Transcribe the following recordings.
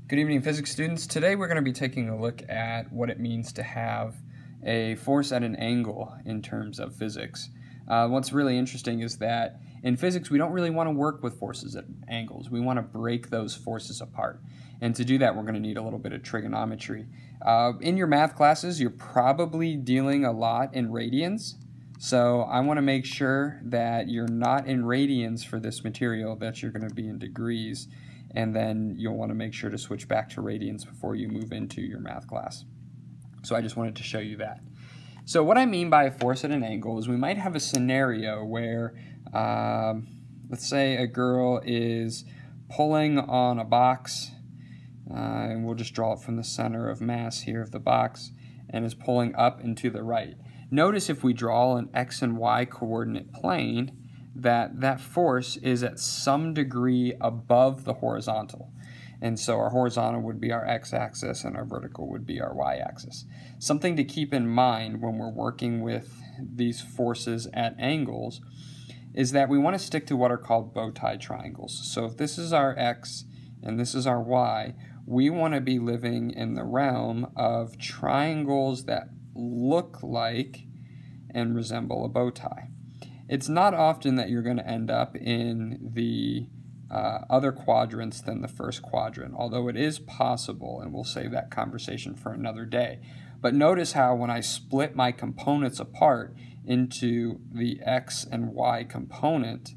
Good evening, physics students. Today we're going to be taking a look at what it means to have a force at an angle in terms of physics. What's really interesting is that in physics we don't really want to work with forces at angles. We want to break those forces apart. And to do that we're going to need a little bit of trigonometry. In your math classes you're probably dealing a lot in radians. So I want to make sure that you're not in radians for this material, that you're going to be in degrees. And then you'll want to make sure to switch back to radians before you move into your math class. So I just wanted to show you that. So what I mean by a force at an angle is we might have a scenario where, let's say a girl is pulling on a box, and we'll just draw it from the center of mass here of the box, and is pulling up and to the right. Notice if we draw an x and y coordinate plane, that force is at some degree above the horizontal. And so our horizontal would be our x-axis and our vertical would be our y-axis. Something to keep in mind when we're working with these forces at angles is that we want to stick to what are called bow tie triangles. So if this is our x and this is our y, we want to be living in the realm of triangles that look like and resemble a bow tie. It's not often that you're going to end up in the other quadrants than the first quadrant, although it is possible, and we'll save that conversation for another day. But notice how when I split my components apart into the x and y component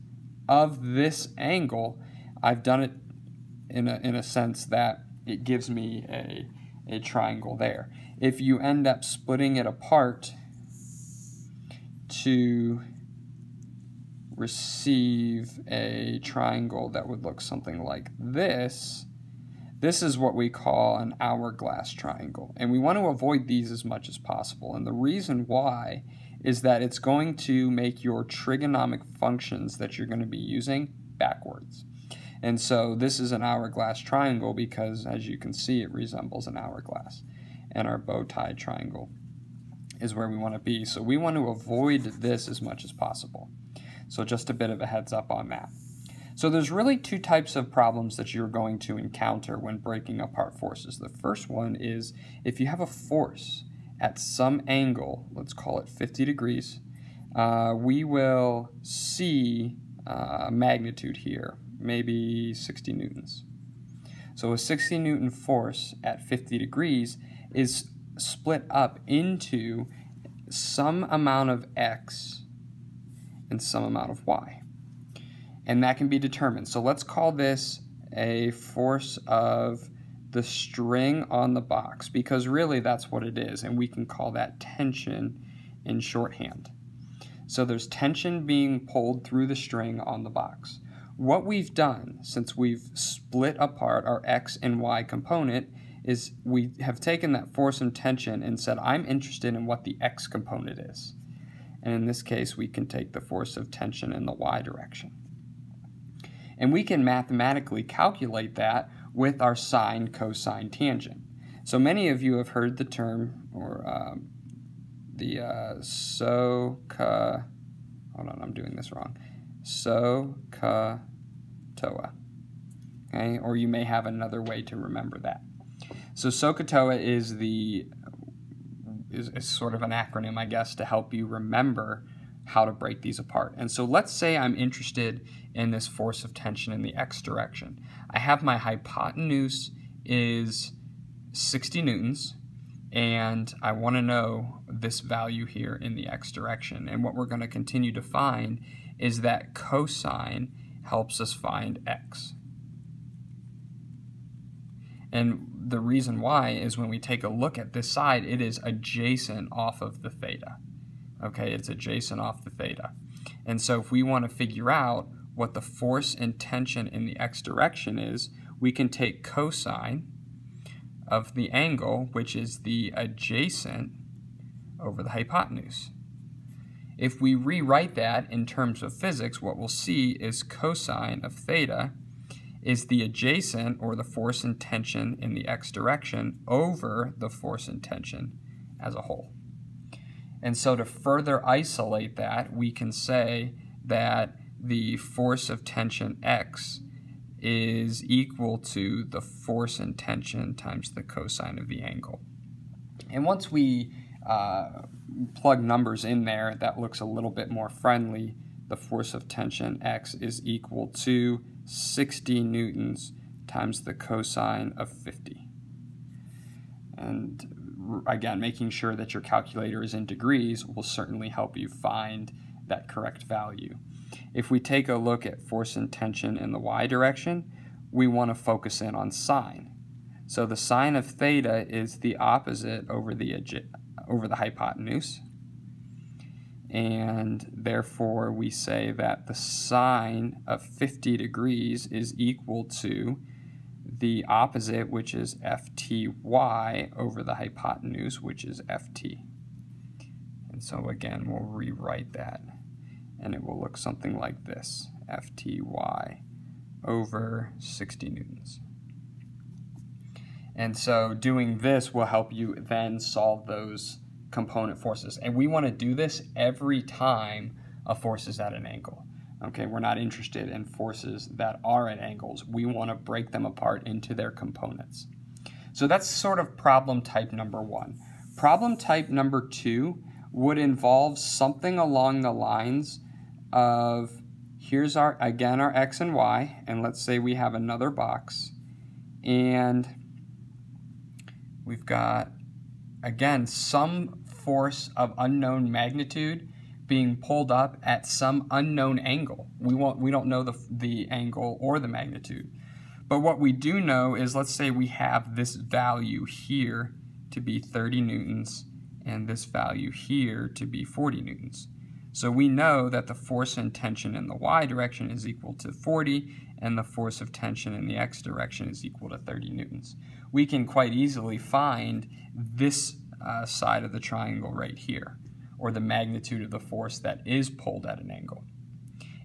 of this angle, I've done it in a sense that it gives me a triangle there. If you end up splitting it apart to receive a triangle that would look something like this, this is what we call an hourglass triangle. And we want to avoid these as much as possible. And the reason why is that it's going to make your trigonomic functions that you're going to be using backwards. And so this is an hourglass triangle because, as you can see, it resembles an hourglass. And our bow tie triangle is where we want to be. So we want to avoid this as much as possible. So just a bit of a heads up on that. So there's really two types of problems that you're going to encounter when breaking apart forces. The first one is if you have a force at some angle, let's call it 50 degrees, we will see magnitude here, maybe 60 newtons. So a 60 Newton force at 50 degrees is split up into some amount of x and some amount of y. And that can be determined. So let's call this a force of the string on the box, because really that's what it is, and we can call that tension in shorthand. So there's tension being pulled through the string on the box. What we've done since we've split apart our x and y component is we have taken that force and tension and said, I'm interested in what the x component is. And in this case, we can take the force of tension in the y direction. And we can mathematically calculate that with our sine, cosine, tangent. So many of you have heard the term, or hold on, I'm doing this wrong, SOHCAHTOA. Okay, or you may have another way to remember that. So SOHCAHTOA is sort of an acronym, I guess, to help you remember how to break these apart. And so let's say I'm interested in this force of tension in the x direction. I have my hypotenuse is 60 newtons, and I want to know this value here in the x direction. And what we're going to continue to find is that cosine helps us find x. And the reason why is when we take a look at this side, it is adjacent off of the theta. Okay, it's adjacent off the theta. And so if we want to figure out what the force and tension in the x direction is, we can take cosine of the angle, which is the adjacent over the hypotenuse. If we rewrite that in terms of physics, what we'll see is cosine of theta is the adjacent, or the force and tension in the x direction, over the force and tension as a whole. And so to further isolate that, we can say that the force of tension x is equal to the force and tension times the cosine of the angle. And once we plug numbers in there, that looks a little bit more friendly. The force of tension X is equal to 60 newtons times the cosine of 50. And again, making sure that your calculator is in degrees will certainly help you find that correct value. If we take a look at force and tension in the y direction, we want to focus in on sine. So the sine of theta is the opposite over the hypotenuse, and therefore we say that the sine of 50 degrees is equal to the opposite, which is FTY, over the hypotenuse, which is FT. And so again, we'll rewrite that, and it will look something like this: FTY over 60 newtons. And so doing this will help you then solve those component forces. And we want to do this every time a force is at an angle. Okay, we're not interested in forces that are at angles. We want to break them apart into their components. So that's sort of problem type number 1. Problem type number 2 would involve something along the lines of, here's our X and Y, and let's say we have another box, and we've got, again, some force of unknown magnitude being pulled up at some unknown angle. We don't know the angle or the magnitude. But what we do know is, let's say we have this value here to be 30 newtons and this value here to be 40 newtons. So we know that the force and tension in the y direction is equal to 40, and the force of tension in the x direction is equal to 30 newtons. We can quite easily find this side of the triangle right here, or the magnitude of the force that is pulled at an angle.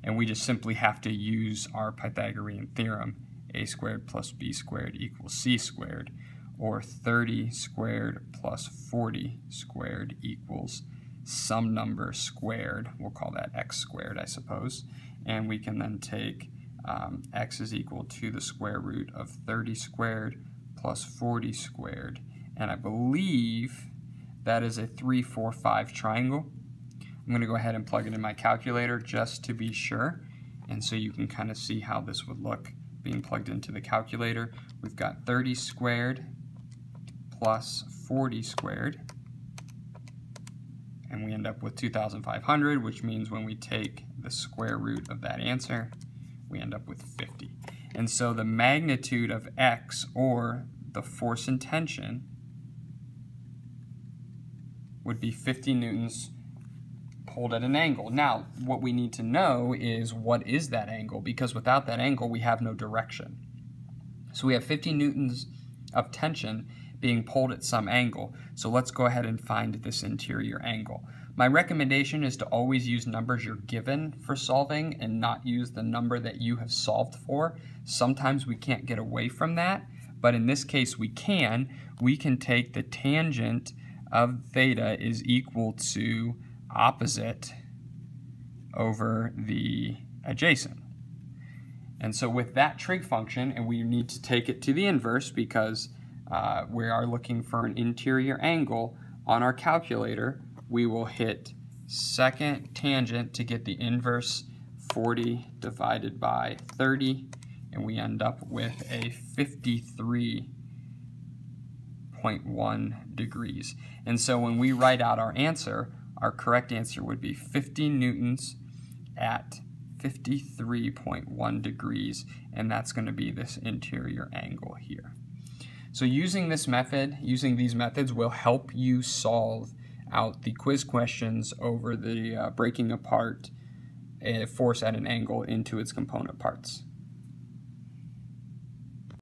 And we just simply have to use our Pythagorean theorem, a squared plus b squared equals c squared, or 30 squared plus 40 squared equals some number squared. We'll call that x squared, I suppose. And we can then take x is equal to the square root of 30 squared plus 40 squared. And I believe that is a 3, 4, 5 triangle. I'm going to go ahead and plug it in my calculator just to be sure. And so you can kind of see how this would look being plugged into the calculator. We've got 30 squared plus 40 squared. And we end up with 2,500, which means when we take the square root of that answer, we end up with 50. And so the magnitude of x, or the force and tension, would be 50 newtons pulled at an angle. Now, what we need to know is, what is that angle? Because without that angle, we have no direction. So we have 50 newtons of tension being pulled at some angle. So let's go ahead and find this interior angle. My recommendation is to always use numbers you're given for solving and not use the number that you have solved for. Sometimes we can't get away from that, but in this case we can. We can take the tangent of theta is equal to opposite over the adjacent. And so with that trig function, and we need to take it to the inverse because we are looking for an interior angle on our calculator, we will hit second tangent to get the inverse 40 divided by 30, and we end up with a 53.1 degrees. And so when we write out our answer, our correct answer would be 50 newtons at 53.1 degrees, and that's going to be this interior angle here. So using this method, using these methods will help you solve out the quiz questions over the breaking apart a force at an angle into its component parts.